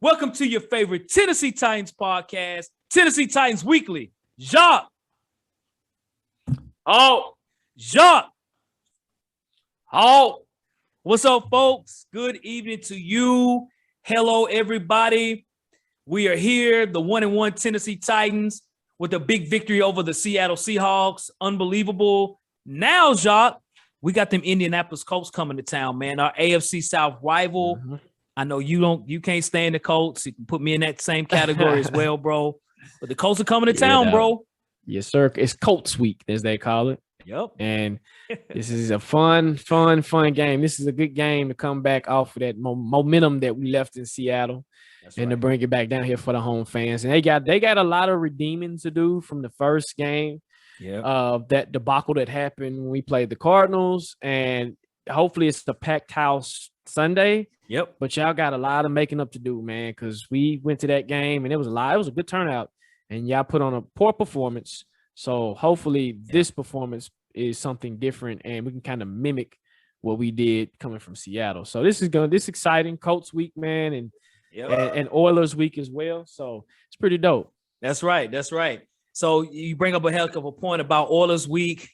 Welcome to your favorite Tennessee Titans podcast, Tennessee Titans Weekly. Jacques. Jacques. What's up, folks? Good evening to you. Hello, everybody. We are here, the 1-1 Tennessee Titans, with a big victory over the Seattle Seahawks. Unbelievable. Now, Jacques, we got them Indianapolis Colts coming to town, man. Our AFC South rival. Mm-hmm. I know you can't stand the Colts. You can put me in that same category as well, bro. But the Colts are coming to town, bro. Yes, sir. It's Colts week, as they call it. Yep. And this is a fun game. This is a good game to come back off of that momentum that we left in Seattle. That's and right. To bring it back down here for the home fans. And they got a lot of redeeming to do from the first game. Yeah. That debacle that happened when we played the Cardinals. And hopefully it's the packed house Sunday. Yep. But y'all got a lot of making up to do, man, because we went to that game and it was a good turnout. And y'all put on a poor performance. So hopefully this performance is something different and we can kind of mimic what we did coming from Seattle. So this is exciting. Colts week, man, and Oilers week as well. So it's pretty dope. That's right. So you bring up a heck of a point about Oilers week,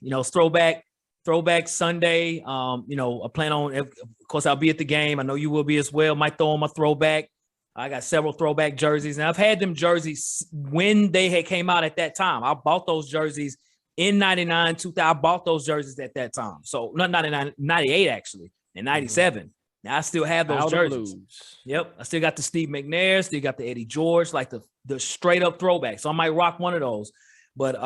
throwback Sunday. I plan on, of course, I'll be at the game. I know you will be as well. Might throw on my throwback. I got several throwback jerseys, and I've had them jerseys when they had came out at that time. I bought those jerseys in 99, 2000. I bought those jerseys at that time. So not 99, 98 actually, and 97. Mm-hmm. Now I still have those jerseys. Yep. I still got the Steve McNair, still got the Eddie George, like the straight up throwback. So I might rock one of those. But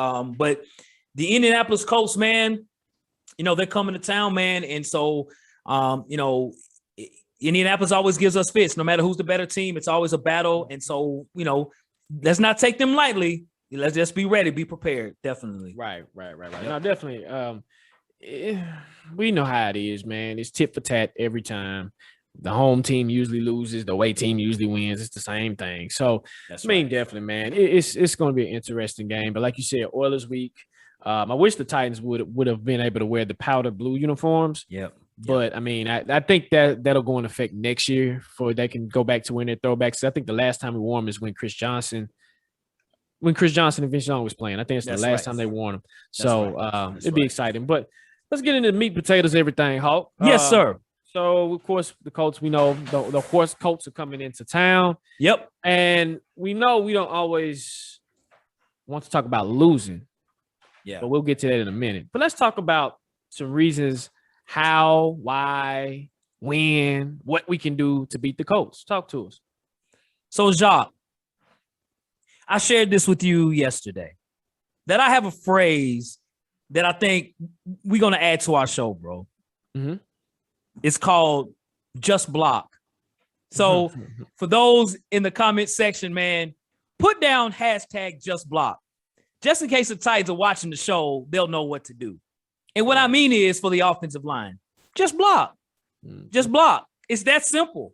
the Indianapolis Colts, man, they're coming to town, man. And so, Indianapolis always gives us fits. No matter who's the better team, it's always a battle. And so, let's not take them lightly. Let's just be ready, be prepared. Definitely. Right. No, definitely. We know how it is, man. It's tit for tat every time. The home team usually loses. The away team usually wins. It's the same thing. So, definitely, man. It's going to be an interesting game. But like you said, Oilers week. I wish the Titans would have been able to wear the powder blue uniforms. Yep. But I think that'll go in effect next year for they can go back to wearing their throwbacks. I think the last time we wore them is when Chris Johnson and Vince Young was playing. I think it's the last time they wore them. So it'd be exciting. But let's get into the meat, potatoes, everything, Hulk. Yes, sir. So, of course, the Colts, we know the Colts are coming into town. Yep. And we know we don't always want to talk about losing. Yeah. But we'll get to that in a minute. But let's talk about some reasons how, why, when, what we can do to beat the Colts. Talk to us. So, Jacques, I shared this with you yesterday, that I have a phrase that I think we're going to add to our show, bro. Mm-hmm. It's called just block. So for those in the comment section, man, put down hashtag just block. Just in case the Titans are watching the show, they'll know what to do. And what I mean is for the offensive line, just block. Just block. It's that simple.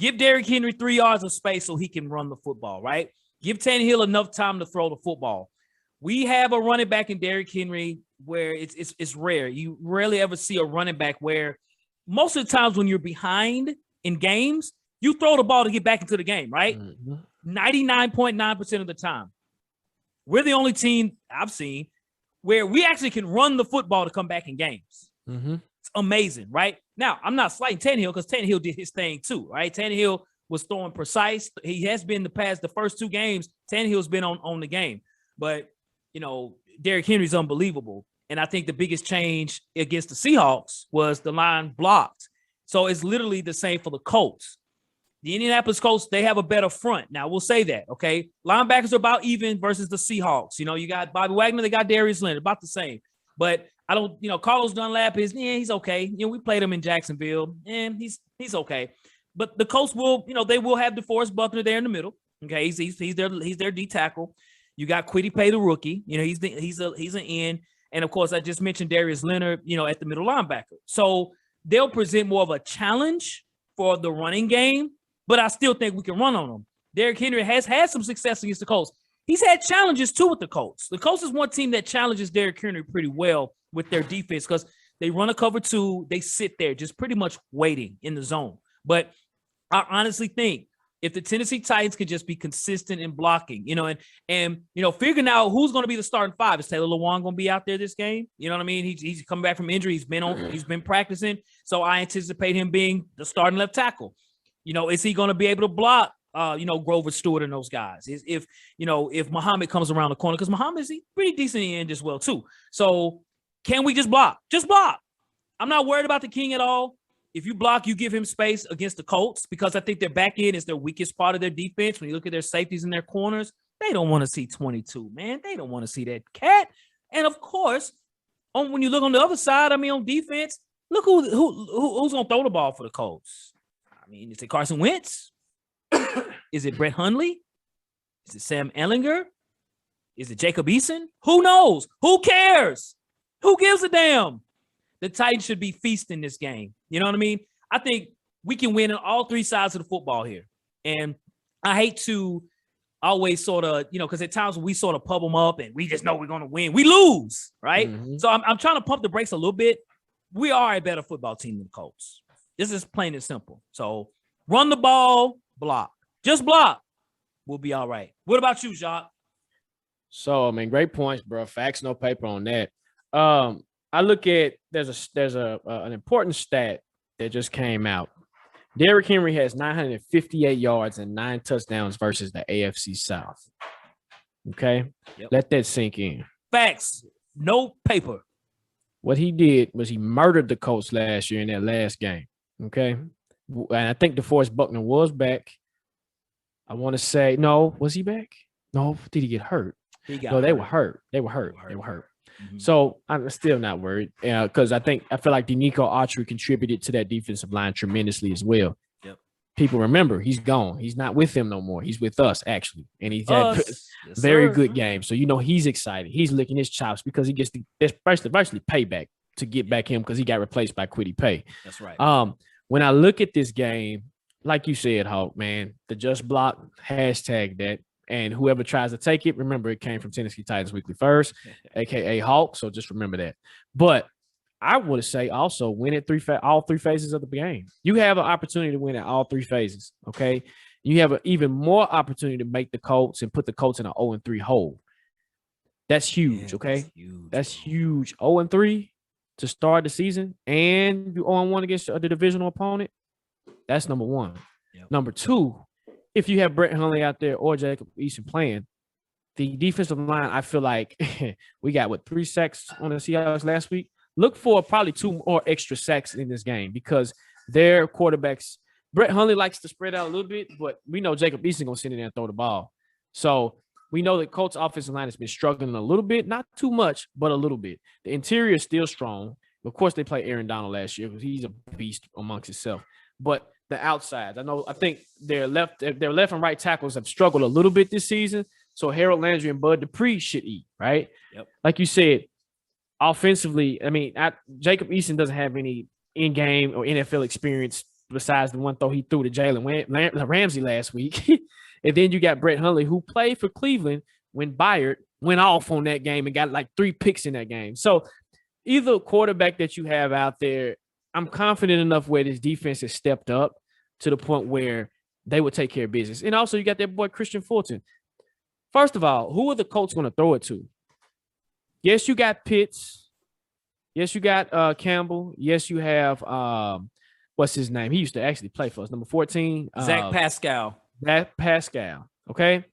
Give Derrick Henry 3 yards of space so he can run the football, right? Give Tannehill enough time to throw the football. We have a running back in Derrick Henry where it's rare. You rarely ever see a running back where most of the times when you're behind in games, you throw the ball to get back into the game, right? 99.9% of the time. We're the only team I've seen where we actually can run the football to come back in games. It's amazing, right? Now, I'm not slighting Tannehill because Tannehill did his thing too, right? Tannehill was throwing precise. He has been the first 2 games, Tannehill's been on the game. But, Derrick Henry's unbelievable. And I think the biggest change against the Seahawks was the line blocked. So it's literally the same for the Colts. The Indianapolis Colts, they have a better front. Now, we'll say that, okay? Linebackers are about even versus the Seahawks. You got Bobby Wagner, they got Darius Leonard, about the same. But I don't, Carlos Dunlap he's okay. We played him in Jacksonville, and he's okay. But the Colts will, they will have DeForest Buckner there in the middle. Okay, he's their D tackle. You got Kwity Paye, the rookie. He's an end. And of course, I just mentioned Darius Leonard, at the middle linebacker. So they'll present more of a challenge for the running game. But I still think we can run on them. Derrick Henry has had some success against the Colts. He's had challenges, too, with the Colts. The Colts is one team that challenges Derrick Henry pretty well with their defense because they run a cover 2. They sit there just pretty much waiting in the zone. But I honestly think if the Tennessee Titans could just be consistent in blocking, and figuring out who's going to be the starting five. Is Taylor Lewan going to be out there this game? You know what I mean? He's coming back from injury. He's been practicing. So I anticipate him being the starting left tackle. Is he going to be able to block, Grover Stewart and those guys? If Muhammad comes around the corner, because Muhammad is pretty decent in the end as well, too. So can we just block? Just block. I'm not worried about the King at all. If you block, you give him space against the Colts, because I think their back end is their weakest part of their defense. When you look at their safeties and their corners, they don't want to see 22, man. They don't want to see that cat. And of course, when you look on the other side, on defense, look who's going to throw the ball for the Colts. Is it Carson Wentz? Is it Brett Hundley? Is it Sam Ehlinger? Is it Jacob Eason? Who knows? Who cares? Who gives a damn? The Titans should be feasting this game. You know what I mean? I think we can win on all three sides of the football here. And I hate to always sort of, because at times we sort of pub them up and we just know we're going to win. We lose, right? Mm-hmm. So I'm trying to pump the brakes a little bit. We are a better football team than the Colts. This is plain and simple. So run the ball, block. Just block. We'll be all right. What about you, Jacques? So, great points, bro. Facts, no paper on that. I look at there's an important stat that just came out. Derrick Henry has 958 yards and 9 touchdowns versus the AFC South. Okay? Yep. Let that sink in. Facts. No paper. What he did was he murdered the Colts last year in that last game. Okay? And I think DeForest Buckner was back. I want to say, no, was he back? No, did he get hurt? They were hurt. They were hurt. Mm-hmm. So I'm still not worried because I feel like Denico Autry contributed to that defensive line tremendously as well. Yep. People remember he's gone. He's not with them no more. He's with us actually, and he's had very good games. So he's excited. He's licking his chops because he gets virtually payback to get back him because he got replaced by Kwity Paye. That's right. When I look at this game, like you said, Hawk, man, the just block hashtag that. And whoever tries to take it, remember it came from Tennessee Titans Weekly First, a.k.a. Hawk. So just remember that. But I would say also win at all three phases of the game. You have an opportunity to win at all three phases, okay? You have an even more opportunity to make the Colts and put the Colts in an 0-3 hole. That's huge, okay? That's huge. 0-3 to start the season, and you 0-1 against the divisional opponent. That's number one. Yep. Number two, if you have Brett Hundley out there or Jacob Eason playing, the defensive line, I feel like we got, 3 sacks on the Seahawks last week? Look for probably 2 more extra sacks in this game because their quarterbacks, Brett Hundley likes to spread out a little bit, but we know Jacob Eason going to sit in there and throw the ball. So we know that Colts offensive line has been struggling a little bit, not too much, but a little bit. The interior is still strong. Of course, they played Aaron Donald last year because he's a beast amongst himself. But the outside, I think their left and right tackles have struggled a little bit this season. So Harold Landry and Bud Dupree should eat, right? Yep. Like you said, offensively, Jacob Eason doesn't have any in-game or NFL experience besides the one throw he threw to Jalen Ramsey last week. And then you got Brett Hundley, who played for Cleveland when Byard went off on that game and got 3 picks in that game. So either quarterback that you have out there, I'm confident enough where this defense has stepped up to the point where they would take care of business. And also you got that boy Christian Fulton. First of all, who are the Colts going to throw it to? Yes, you got Pitts. Yes, you got Campbell. Yes, you have what's his name? He used to actually play for us. Number 14. Zach Pascal. Zach Pascal. Okay.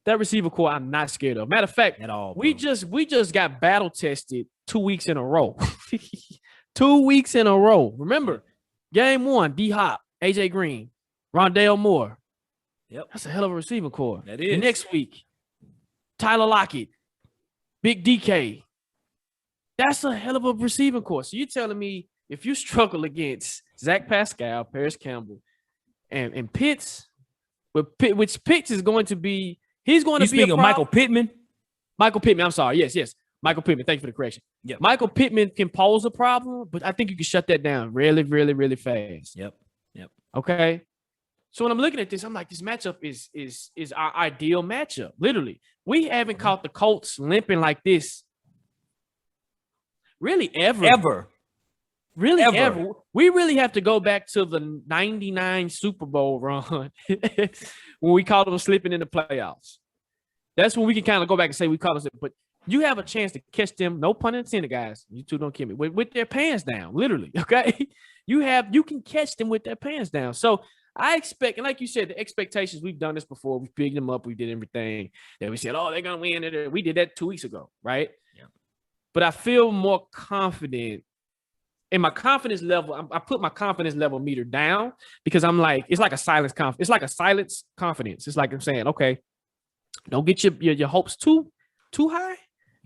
That receiver core, I'm not scared of. Matter of fact, at all, we just got battle tested 2 weeks in a row. 2 weeks in a row. Remember, game 1, D-Hop, AJ Green, Rondale Moore. Yep. That's a hell of a receiving core. That is. The next week, Tyler Lockett, Big DK. That's a hell of a receiving core. So you're telling me if you struggle against Zach Pascal, Paris Campbell, and Pitts, which Pitts is going to be, he's going to be a problem. Michael Pittman? Michael Pittman, I'm sorry. Yes. Michael Pittman, thank you for the correction. Yep. Michael Pittman can pose a problem, but I think you can shut that down really, really, really fast. Yep. Okay. So when I'm looking at this, I'm like, this matchup is our ideal matchup. Literally. We haven't caught the Colts limping like this really ever. really ever. We really have to go back to the 99 Super Bowl run when we caught them slipping in the playoffs. That's when we can kind of go back and say we caught them. But you have a chance to catch them, no pun intended, guys. You two don't kill me, with their pants down, literally. Okay, you can catch them with their pants down. So I expect, and like you said, the expectations, we've done this before. We picked them up. We did everything that we said, oh, they're going to win it. We did that 2 weeks ago, right? Yeah. But I feel more confident. And my confidence level, I put my confidence level meter down because I'm like, it's like a silence confidence. It's like a silence confidence. It's like I'm saying, okay, don't get your hopes too high.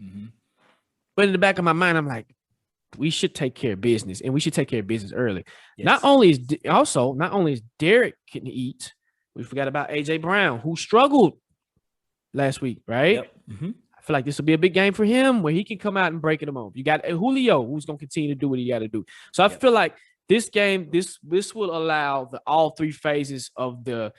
Mm-hmm. But in the back of my mind, I'm like, we should take care of business, and we should take care of business early. Yes. Not only is Derrick can eat, we forgot about AJ Brown, who struggled last week, right? Yep. Mm-hmm. I feel like this will be a big game for him where he can come out and break it off. You got Julio, who's going to continue to do what he got to do. So I feel like this game, this will allow all three phases of the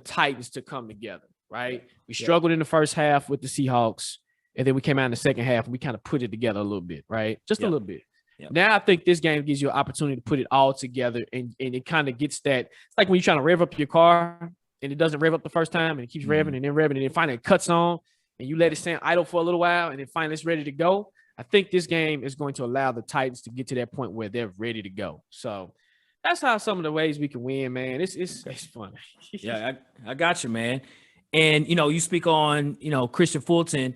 Titans to come together, right? We struggled in the first half with the Seahawks, and then we came out in the second half and we kind of put it together a little bit, right? Just a little bit. Yep. Now I think this game gives you an opportunity to put it all together, and it kind of gets that. It's like when you're trying to rev up your car and it doesn't rev up the first time and it keeps revving and then finally it cuts on and you let it stand idle for a little while and then finally it's ready to go. I think this game is going to allow the Titans to get to that point where they're ready to go. So that's how some of the ways we can win, man. It's fun. Yeah, I got you, man. And you speak on Christian Fulton.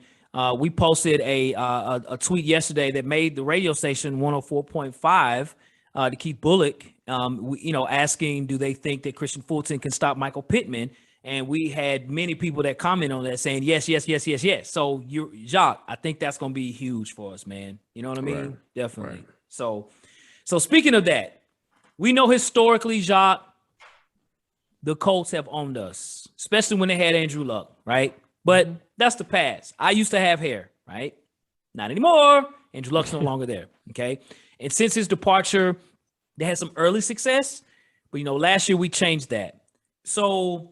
We posted a tweet yesterday that made the radio station 104.5 to Keith Bullock, asking, do they think that Christian Fulton can stop Michael Pittman? And we had many people that comment on that saying, yes. So Jacques, I think that's going to be huge for us, man. You know what I mean? Right. Definitely. Right. So speaking of that, we know historically, Jacques, the Colts have owned us, especially when they had Andrew Luck, right? But that's the past. I used to have hair, right? Not anymore. Andrew Luck's no longer there, okay? And since his departure, they had some early success. But, last year we changed that. So,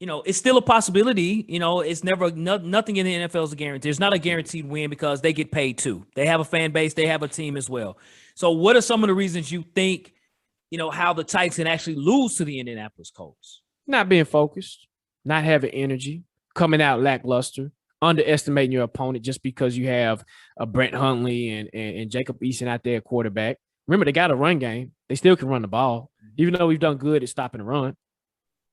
it's still a possibility. It's never nothing in the NFL is a guarantee. There's not a guaranteed win because they get paid too. They have a fan base. They have a team as well. So what are some of the reasons you think, how the Titans can actually lose to the Indianapolis Colts? Not being focused, not having energy, coming out lackluster, underestimating your opponent just because you have a Brett Hundley and Jacob Eason out there at quarterback. Remember, they got a run game. They still can run the ball, even though we've done good at stopping the run.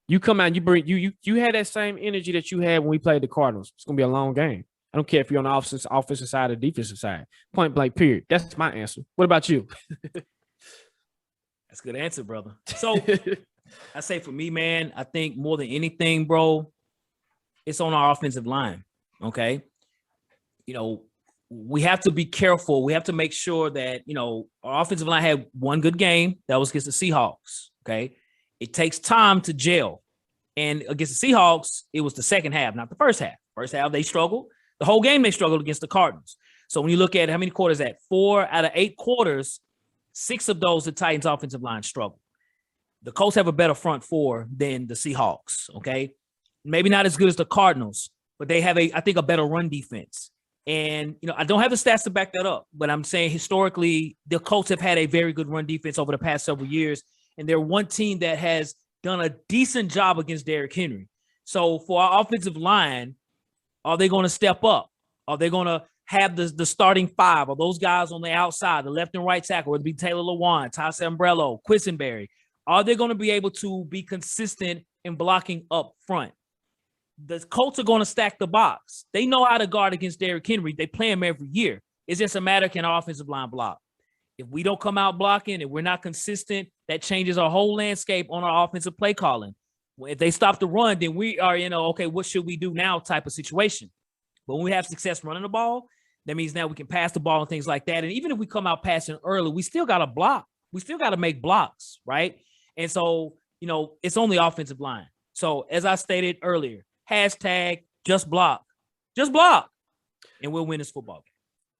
You come out and you had that same energy that you had when we played the Cardinals. It's gonna be a long game. I don't care if you're on the offensive side or defensive side. Point blank, period. That's my answer. What about you? That's a good answer, brother. So I say for me, man, I think more than anything, bro, it's on our offensive line. Okay. We have to be careful. We have to make sure that, our offensive line had one good game. That was against the Seahawks. Okay. It takes time to gel. And against the Seahawks, it was the second half, not the first half. First half, they struggled. The whole game, they struggled against the Cardinals. So when you look at how many quarters at 4 out of 8 quarters, 6 of those, the Titans offensive line struggled. The Colts have a better front four than the Seahawks. Okay. Maybe not as good as the Cardinals, but they have I think a better run defense. And, I don't have the stats to back that up, but I'm saying historically, the Colts have had a very good run defense over the past several years. And they're one team that has done a decent job against Derrick Henry. So for our offensive line, are they going to step up? Are they going to have the starting 5? Are those guys on the outside, the left and right tackle, whether it be Taylor Lewan, Ty Sambrello, Quisenberry? Are they going to be able to be consistent in blocking up front? The Colts are going to stack the box. They know how to guard against Derrick Henry. They play him every year. It's just a matter, can our offensive line block? If we don't come out blocking and we're not consistent, that changes our whole landscape on our offensive play calling. If they stop the run, then we are, okay, what should we do now type of situation. But when we have success running the ball, that means now we can pass the ball and things like that. And even if we come out passing early, we still got to block. We still got to make blocks, right? And so, it's on the offensive line. So as I stated earlier, hashtag just block, and we'll win this football game.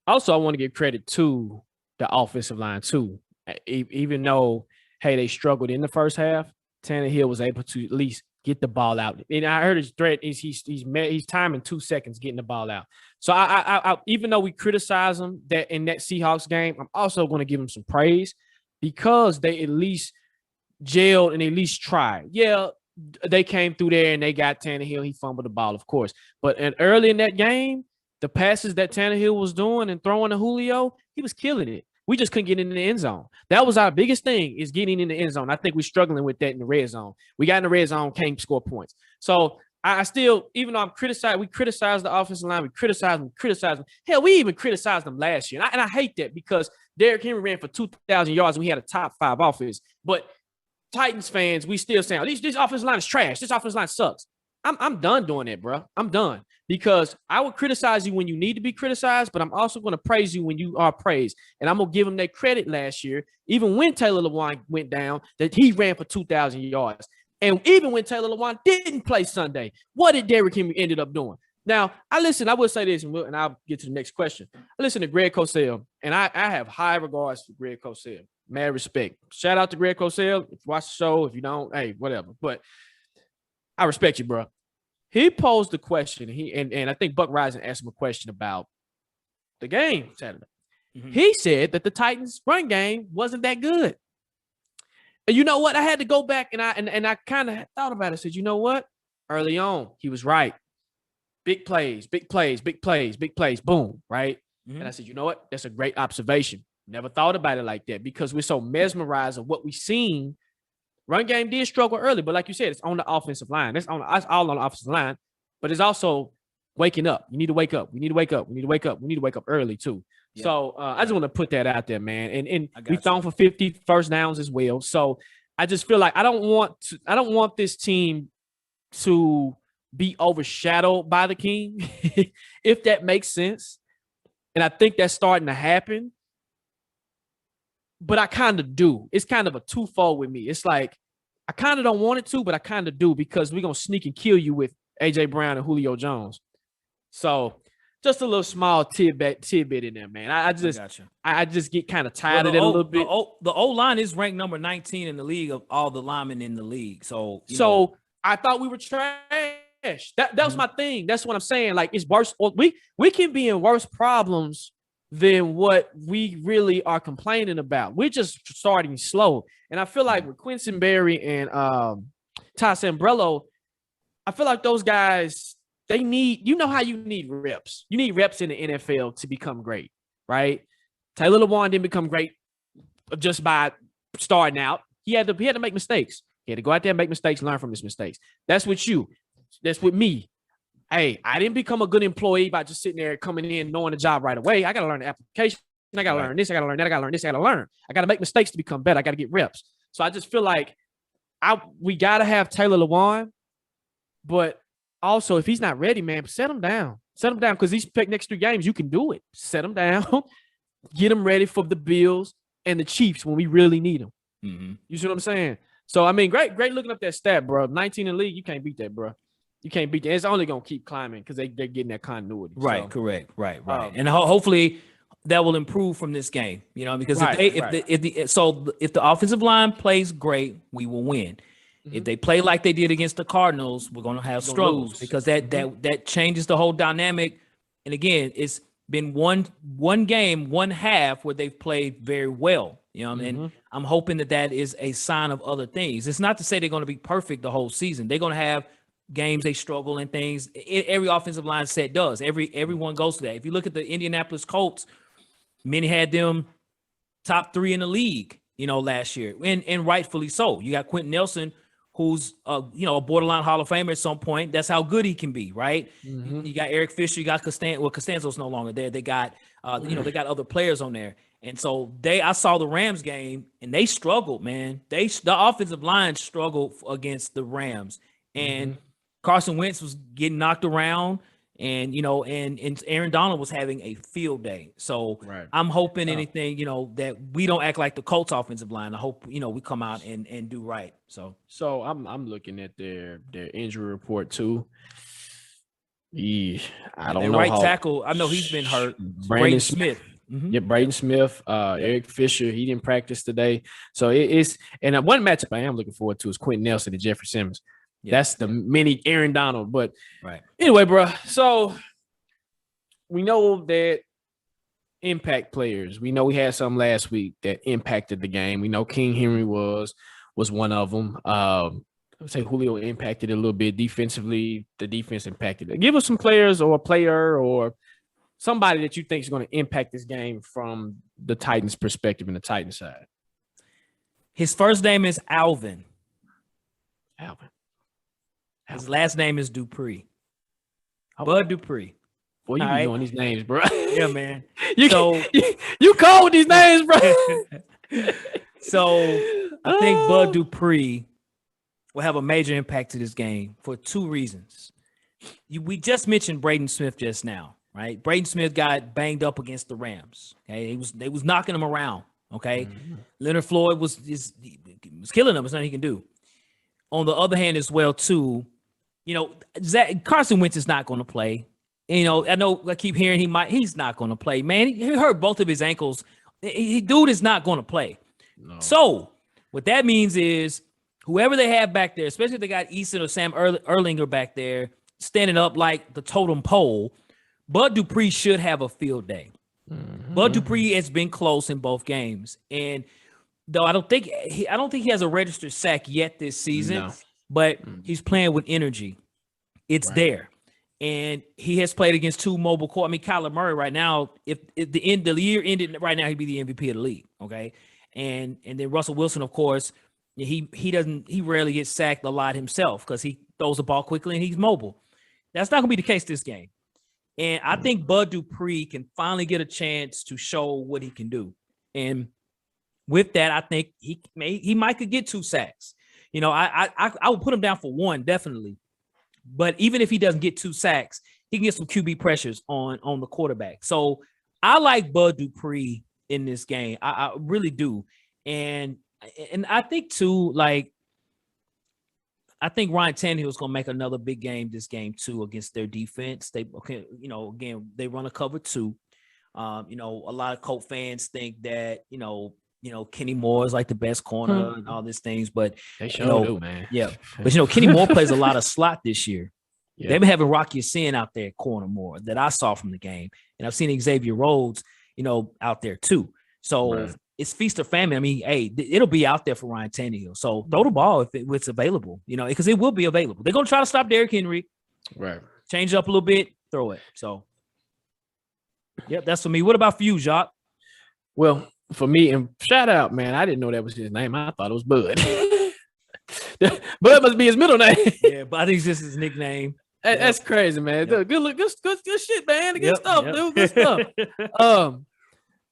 Also, I want to give credit to the offensive line too. Even though, hey, they struggled in the first half, Tannehill was able to at least get the ball out. And I heard his threat is he's timing 2 seconds getting the ball out. So I even though we criticize him that in that Seahawks game, I'm also going to give him some praise because they at least gelled and at least tried. Yeah, they came through there and they got Tannehill. He fumbled the ball, of course. But early in that game, the passes that Tannehill was doing and throwing to Julio, he was killing it. We just couldn't get in the end zone. That was our biggest thing, is getting in the end zone. I think we're struggling with that in the red zone. We got in the red zone, can't score points. So I still, even though we criticized the offensive line, we criticized them. Hell, we even criticized them last year. And I hate that because Derrick Henry ran for 2,000 yards and we had a top 5 offense. But Titans fans, we still saying, this offensive line is trash. This offensive line sucks. I'm done doing that, bro. I'm done. Because I will criticize you when you need to be criticized, but I'm also going to praise you when you are praised. And I'm going to give him that credit last year, even when Taylor Lewan went down, that he ran for 2,000 yards. And even when Taylor Lewan didn't play Sunday, what did Derrick Henry ended up doing? Now, I will say this, and I'll get to the next question. I listen to Greg Cosell, and I have high regards for Greg Cosell. Mad respect. Shout out to Greg Cosell. If you watch the show, if you don't, hey, whatever. But I respect you, bro. He posed the question, and I think Buck Rising asked him a question about the game Saturday. Mm-hmm. He said that the Titans' run game wasn't that good. And you know what? I had to go back and I kind of thought about it. I said, you know what? Early on, he was right. Big plays, boom, right? Mm-hmm. And I said, you know what? That's a great observation. Never thought about it like that because we're so mesmerized of what we've seen. Run game did struggle early, but like you said, it's on the offensive line. It's all on the offensive line, but it's also waking up. You need to wake up. We need to wake up. We need to wake up. We need to wake up early too. Yeah. So I just want to put that out there, man. And we thrown for 50 first downs as well. So I just feel like I don't want this team to be overshadowed by the king, if that makes sense. And I think that's starting to happen. But I kind of do. It's kind of a twofold with me. It's like I kind of don't want it to, but I kind of do because we're going to sneak and kill you with A.J. Brown and Julio Jones. So just a little small tidbit in there, man. I just get kind of tired of it a little bit. The O-line is ranked number 19 in the league of all the linemen in the league. So I thought we were trash. That was my thing. That's what I'm saying. Like, it's worse. We can be in worse problems than what we really are complaining about. We're just starting slow. And I feel like with Quincy Berry and Ty Sambrello, I feel like those guys, they need, you know how you need reps. You need reps in the NFL to become great, right? Taylor Lewan didn't become great just by starting out. He had to make mistakes. He had to go out there and make mistakes, learn from his mistakes. That's with you. That's with me. Hey, I didn't become a good employee by just sitting there coming in, knowing the job right away. I got to learn the application. I got to learn this. I got to learn that. I got to learn this. I got to learn. I got to make mistakes to become better. I got to get reps. So I just feel like we got to have Taylor Lewan, but also if he's not ready, man, set him down. Set him down because these next 3 games, you can do it. Set him down. Get him ready for the Bills and the Chiefs when we really need them. Mm-hmm. You see what I'm saying? So, I mean, great looking up that stat, bro. 19 in the league, you can't beat that, bro. You can't beat that. It's only going to keep climbing because they're getting that continuity. Right, so. Correct. Right. And hopefully that will improve from this game, you know, because if the offensive line plays great, we will win. Mm-hmm. If they play like they did against the Cardinals, we're going to have struggles because that changes the whole dynamic. And again, it's been one game, one half where they've played very well. You know what I mean? Mm-hmm. I'm hoping that is a sign of other things. It's not to say they're going to be perfect the whole season. They're going to have games they struggle and things. Every offensive line set does. Everyone goes to that. If you look at the Indianapolis Colts, many had them top 3 in the league, you know, last year, and rightfully so. You got Quentin Nelson, who's a borderline Hall of Famer at some point. That's how good he can be, right? Mm-hmm. You got Eric Fisher, you got Costanzo. Well, Costanzo's no longer there. They got they got other players on there. And so I saw the Rams game and they struggled, man. The offensive line struggled against the Rams. And Carson Wentz was getting knocked around, and and Aaron Donald was having a field day. So I'm hoping anything, that we don't act like the Colts offensive line. I hope, we come out and do right. So I'm looking at their injury report too. I don't know. Right tackle, I know he's been hurt. Braden Smith. Mm-hmm. Yeah, Braden Smith, Eric Fisher, he didn't practice today. So it's one matchup I am looking forward to is Quentin Nelson and Jeffrey Simmons. That's the mini Aaron Donald. But right. Anyway, bro. So we know that impact players. We know we had some last week that impacted the game. We know King Henry was one of them. I would say Julio impacted it a little bit defensively. The defense impacted it. Give us some players or a player or somebody that you think is going to impact this game from the Titans' perspective and the Titans side. His first name is Alvin. Alvin. His last name is Dupree. Bud Dupree. Boy, you be knowing these names, bro. Yeah, man. You call with these names, bro. So I think Bud Dupree will have a major impact to this game for two reasons. We just mentioned Braden Smith just now, right? Braden Smith got banged up against the Rams. Okay, they was knocking him around. Okay, Leonard Floyd was killing him. There's nothing he can do. On the other hand, as well, too, Carson Wentz is not going to play. I know I keep hearing he's not going to play. Man, he hurt both of his ankles. Dude is not going to play. No. So what that means is whoever they have back there, especially if they got Eason or Sam Erlinger back there standing up like the totem pole, Bud Dupree should have a field day. Mm-hmm. Bud Dupree has been close in both games. And though I don't think he has a registered sack yet this season, but he's playing with energy. It's there. And he has played against two mobile core. I mean, Kyler Murray right now, if the year ended right now, he'd be the MVP of the league. Okay. And then Russell Wilson, of course, he rarely gets sacked a lot himself because he throws the ball quickly and he's mobile. That's not gonna be the case this game. And I think Bud Dupree can finally get a chance to show what he can do. And with that, I think he might could get 2 sacks. I would put him down for 1, definitely. But even if he doesn't get 2 sacks, he can get some QB pressures on the quarterback. So I like Bud Dupree in this game. I really do. And I think too, I think Ryan Tannehill is going to make another big game this game too against their defense. They run a cover 2. A lot of Colt fans think that, Kenny Moore is like the best corner and all these things, but they sure do, man. Yeah. But Kenny Moore plays a lot of slot this year. Yeah. They've been having Rocky Sin out there at corner more that I saw from the game. And I've seen Xavier Rhodes, out there too. So it's feast or famine. I mean, hey, it'll be out there for Ryan Tannehill. So throw the ball if it's available, because it will be available. They're going to try to stop Derrick Henry. Right. Change it up a little bit, throw it. So, yep, that's for me. What about for you, Jacques? Well, for me, and shout out, man, I didn't know that was his name. I thought it was Bud. Bud must be his middle name. Yeah, but I think this is his nickname. That's crazy, man. Yep. Good shit, man. Good stuff, dude. Good stuff.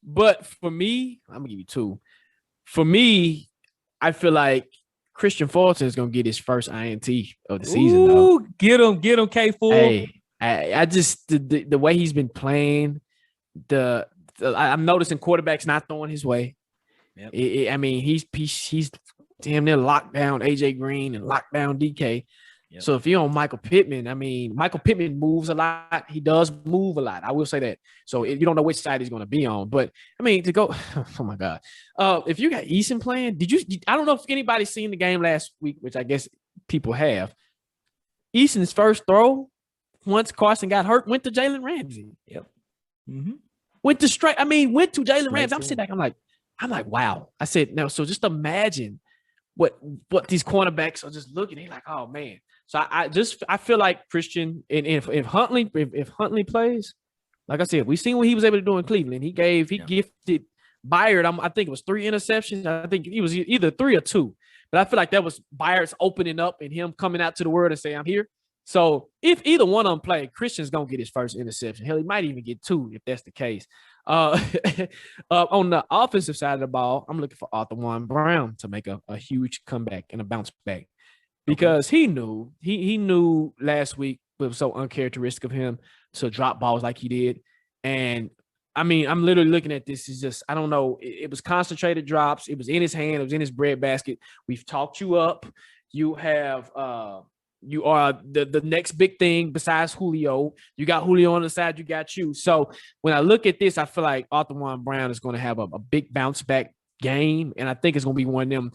But for me, I'm gonna give you 2. For me, I feel like Christian Fulton is gonna get his first INT of the season. Though. Get him, K4. Hey, I just the way he's been playing, I'm noticing quarterbacks not throwing his way. Yep. He's damn near locked down AJ Green and locked down DK. Yep. So if you're on Michael Pittman, Michael Pittman moves a lot. He does move a lot. I will say that. So you don't know which side he's going to be on. But to go, oh my God. If you got Eason playing, I don't know if anybody's seen the game last week, which I guess people have. Eason's first throw, once Carson got hurt, went to Jalen Ramsey. Yep. Mm-hmm. Went to Jalen Ramsey. I'm sitting back. I'm like, wow. I said, no. So just imagine what these cornerbacks are just looking. They're like, oh man. So I feel like Christian and if Huntley plays, like I said, we seen what he was able to do in Cleveland. He gifted Byard. I think it was 3 interceptions. I think he was either 3 or 2. But I feel like that was Byard's opening up and him coming out to the world and saying, I'm here. So if either one of them play, Christian's gonna get his first interception. Hell, he might even get 2 if that's the case. On the offensive side of the ball, I'm looking for Arthur Juan Brown to make a huge comeback and a bounce back because he knew last week it was so uncharacteristic of him to drop balls like he did. And I'm literally looking at this. It's just, I don't know. It was concentrated drops. It was in his hand. It was in his breadbasket. We've talked you up. You have, you are the next big thing besides Julio. You got Julio on the side. You got you. So when I look at this, I feel like Arthur Juan Brown is going to have a big bounce back game. And I think it's going to be one of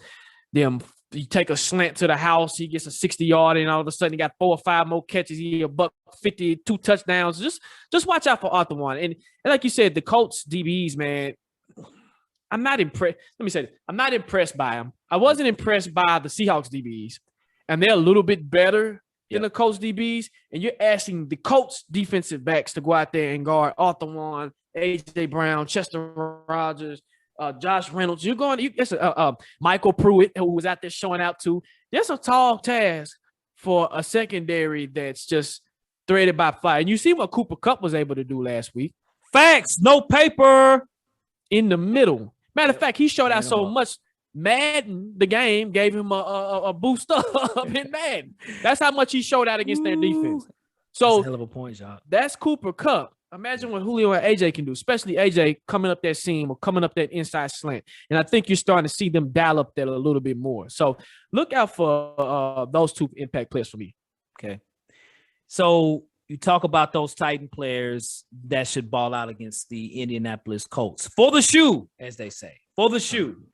them you take a slant to the house, he gets a 60-yard, and all of a sudden he got 4 or 5 more catches. He a $150, 2 touchdowns. Just watch out for Arthur Juan. And like you said, the Colts DBs, man, I'm not impressed. Let me say this. I'm not impressed by them. I wasn't impressed by the Seahawks DBs, and they're a little bit better than the Colts DBs. And you're asking the Colts defensive backs to go out there and guard Arthur Juan, A.J. Brown, Chester Rogers, Josh Reynolds. It's Michael Pruitt, who was out there showing out too. That's a tall task for a secondary that's just threaded by fire. And you see what Cooper Kupp was able to do last week. Facts, no paper in the middle. Matter of fact, he showed out so much. Madden, the game, gave him a boost up in Madden. That's how much he showed out against their defense. So that's a hell of a point, John. That's Cooper Kupp. Imagine what Julio and AJ can do, especially AJ coming up that seam or coming up that inside slant. And I think you're starting to see them dial up that a little bit more. So look out for those 2 impact players for me. Okay. So you talk about those Titan players that should ball out against the Indianapolis Colts. For the shoe, as they say. For the shoe,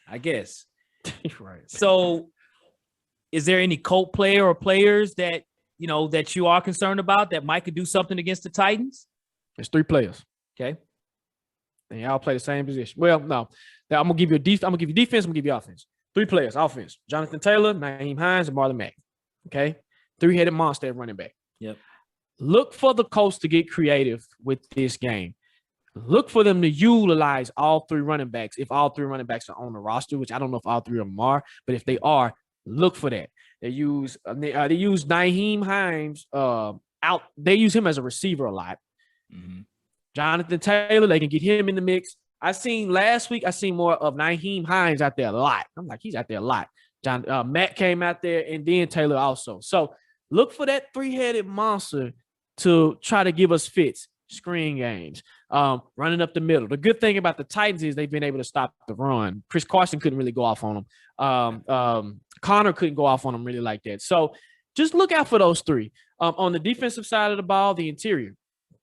I guess. Right. So is there any Colt player or players that you are concerned about that might could do something against the Titans? There's 3 players. Okay. And y'all play the same position. Well, no. Now I'm gonna give you defense, I'm gonna give you offense. 3 players, offense. Johnathan Taylor, Nyheim Hines, and Marlon Mack. Okay. 3-headed monster at running back. Yep. Look for the Colts to get creative with this game. Look for them to utilize all 3 running backs. If all 3 running backs are on the roster, which I don't know if all 3 of them are, but if they are, look for that. They use Nyheim Hines out. They use him as a receiver a lot. Mm-hmm. Johnathan Taylor, they can get him in the mix. Last week, I seen more of Nyheim Hines out there a lot. I'm like, he's out there a lot. Matt came out there, and then Taylor also. So look for that 3-headed monster to try to give us fits, screen games, running up the middle. The good thing about the Titans is they've been able to stop the run. Chris Carson couldn't really go off on them. Connor couldn't go off on them really like that. So just look out for those 3. On the defensive side of the ball, the interior,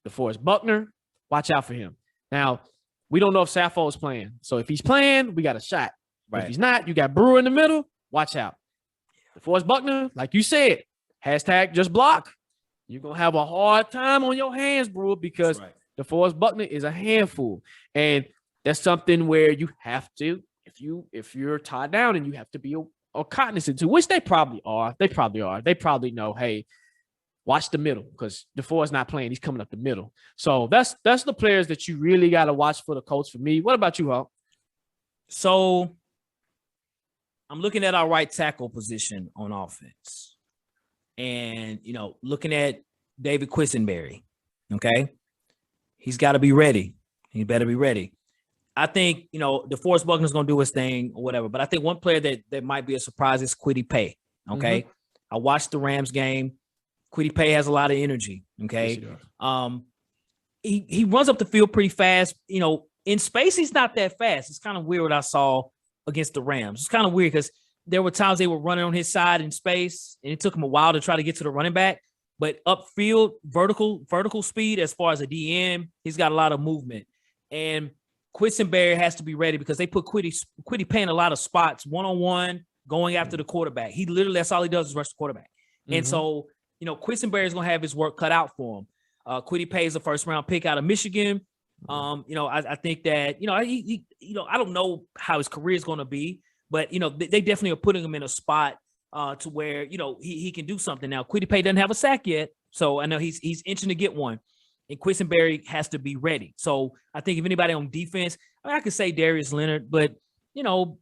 DeForest Buckner, watch out for him. Now, we don't know if Sappho is playing. So if he's playing, we got a shot. Right. If he's not, you got Brewer in the middle, watch out. DeForest Buckner, like you said, hashtag just block. You're going to have a hard time on your hands, Brewer, because DeForest Buckner is a handful. And that's something where you have to, if you're tied down and you have to be cognizant to, which they probably are. They probably know, hey, watch the middle because DeForest not playing. He's coming up the middle. So that's the players that you really got to watch for the Colts for me. What about you, Hawk? So I'm looking at our right tackle position on offense and, looking at David Quisenberry. Okay. He's got to be ready. He better be ready. I think, DeForest Buckner's going to do his thing or whatever, but I think one player that might be a surprise is Kwity Paye. Okay. Mm-hmm. I watched the Rams game. Kwity Paye has a lot of energy. Okay. Yes, he runs up the field pretty fast. In space, he's not that fast. It's kind of weird what I saw against the Rams. It's kind of weird because there were times they were running on his side in space, and it took him a while to try to get to the running back. But upfield, vertical speed, as far as a DM, he's got a lot of movement. And Quisenberry has to be ready because they put Kwity Paye in a lot of spots, one-on-one, going after the quarterback. He literally, that's all he does is rush the quarterback. Mm-hmm. And so, Quisenberry is going to have his work cut out for him. Kwity Paye is a first-round pick out of Michigan. I think that, I don't know how his career is going to be, but, they definitely are putting him in a spot to where, he can do something. Now, Kwity Paye doesn't have a sack yet, so I know he's itching to get one. And Quisenberry has to be ready. So I think if anybody on defense, I could say Darius Leonard, but,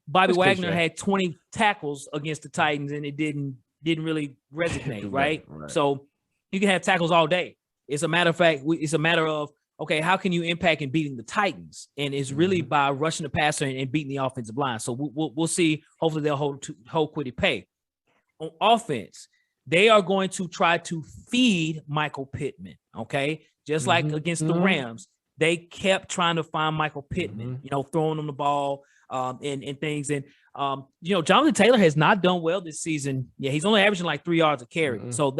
Bobby Wagner had 20 tackles against the Titans, and it didn't really resonate, right? So you can have tackles all day. It's a matter of, okay, how can you impact in beating the Titans? And it's really by rushing the passer and beating the offensive line. So we'll see. Hopefully they'll hold Kwity Paye. On offense, they are going to try to feed Michael Pittman, okay? Just like against the Rams, they kept trying to find Michael Pittman, throwing him the ball and things. And, Johnathan Taylor has not done well this season. Yeah, he's only averaging like 3 yards a carry. So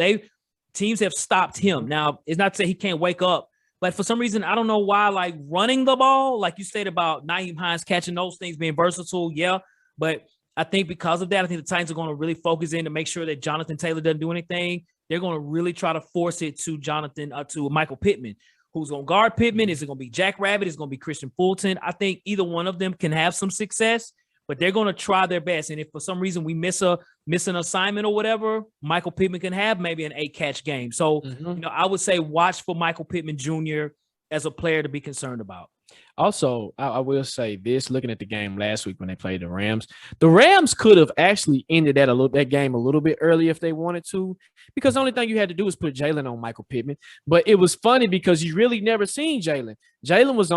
teams have stopped him. Now, it's not to say he can't wake up, but for some reason, I don't know why, like running the ball, like you said about Nyheim Hines catching those things, being versatile, yeah. But I think because of that, I think the Titans are going to really focus in to make sure that Johnathan Taylor doesn't do anything. They're going to really try to force it to to Michael Pittman. Who's going to guard Pittman? Is it going to be Jack Rabbit? Is it going to be Christian Fulton? I think either one of them can have some success, but they're going to try their best. And if for some reason we miss an assignment or whatever, Michael Pittman can have maybe an 8-catch game. So, I would say watch for Michael Pittman Jr. as a player to be concerned about. Also, I will say this, looking at the game last week when they played the Rams could have actually ended that game a little bit early if they wanted to, because the only thing you had to do was put Jalen on Michael Pittman. But it was funny because you really never seen Jalen. Jalen was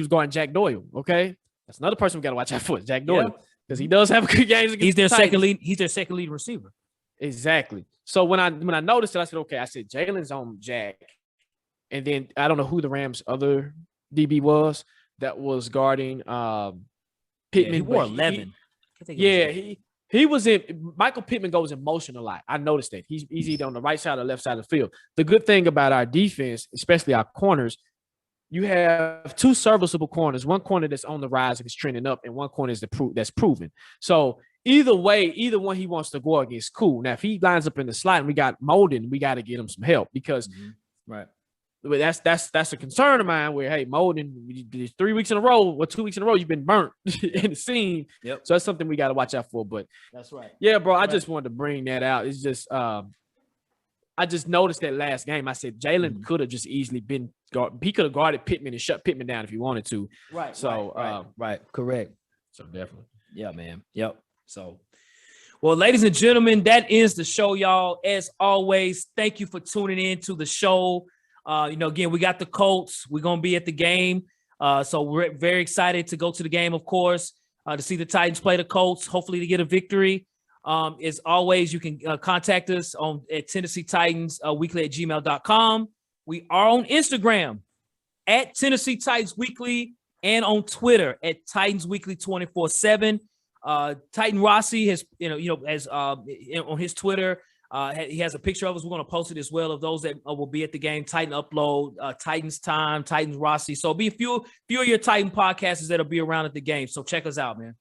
guarding Jack Doyle, okay? That's another person we got to watch out for, Jack Doyle, because he does have good games against He's their the second lead. He's their second lead receiver. Exactly. So when I noticed it, I said, okay, I said Jalen's on Jack. And then I don't know who the Rams' other DB was that was guarding Pittman. Yeah, he wore 11. He was in. Michael Pittman goes in motion a lot. I noticed that. He's either on the right side or left side of the field. The good thing about our defense, especially our corners, you have two serviceable corners. One corner that's on the rise and is trending up, and one corner is that's proven. So either way, either one he wants to go against, cool. Now, if he lines up in the slot and we got Molden, we got to get him some help because right. But that's a concern of mine where, hey, Molden, 3 weeks in a row or 2 weeks in a row, you've been burnt in the scene. Yep. So that's something we got to watch out for. But that's right. Yeah, bro, I just wanted to bring that out. It's just I just noticed that last game. I said Jalen could have just easily been he could have guarded Pittman and shut Pittman down if he wanted to. Right. So right. Correct. So definitely. Yeah, man. Yep. So well, ladies and gentlemen, that is the show, y'all. As always, thank you for tuning in to the show. Again, we got the Colts. We're going to be at the game. So we're very excited to go to the game, of course, to see the Titans play the Colts, hopefully to get a victory. As always, you can contact us at Tennessee Titans weekly at gmail.com. We are on Instagram at Tennessee Titans Weekly and on Twitter at Titans Weekly 24/7. Titan Rossi has, on his Twitter, he has a picture of us. We're going to post it as well of those that will be at the game. Titan Upload, Titans Time, Titans Rossi. So be a few of your Titan podcasters that'll be around at the game. So check us out, man.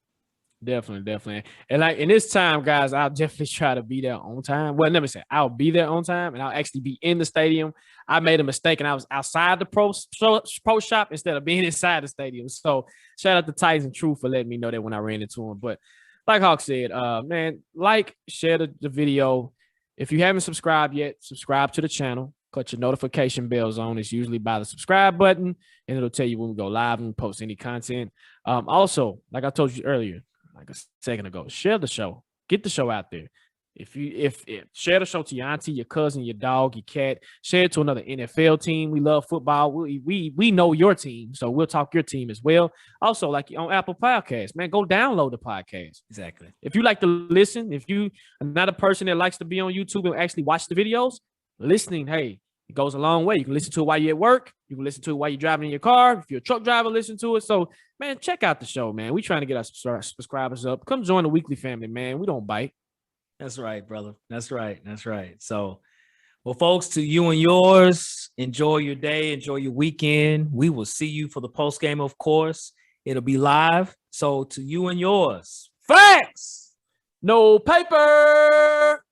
Definitely. And like in this time, guys, I'll definitely try to be there on time. Well, let me say I'll be there on time and I'll actually be in the stadium. I made a mistake and I was outside the pro shop instead of being inside the stadium. So shout out to Titans and True for letting me know that when I ran into him. But like Hawk said, man, share the video. If you haven't subscribed yet, subscribe to the channel. Put your notification bells on. It's usually by the subscribe button, and it'll tell you when we go live and post any content. Also, like I told you earlier, like a second ago, share the show. Get the show out there. If share the show to your auntie, your cousin, your dog, your cat, share it to another NFL team. We love football. We know your team, so we'll talk your team as well. Also, like on Apple Podcasts, man, go download the podcast. Exactly. If you like to listen, if you are not a person that likes to be on YouTube and actually watch the videos, listening, hey, it goes a long way. You can listen to it while you're at work. You can listen to it while you're driving in your car. If you're a truck driver, listen to it. So, man, check out the show, man. We're trying to get our subscribers up. Come join the weekly family, man. We don't bite. That's right, brother. That's right. So, well, folks, to you and yours, enjoy your day. Enjoy your weekend. We will see you for the post game, of course. It'll be live. So, to you and yours, facts, no paper.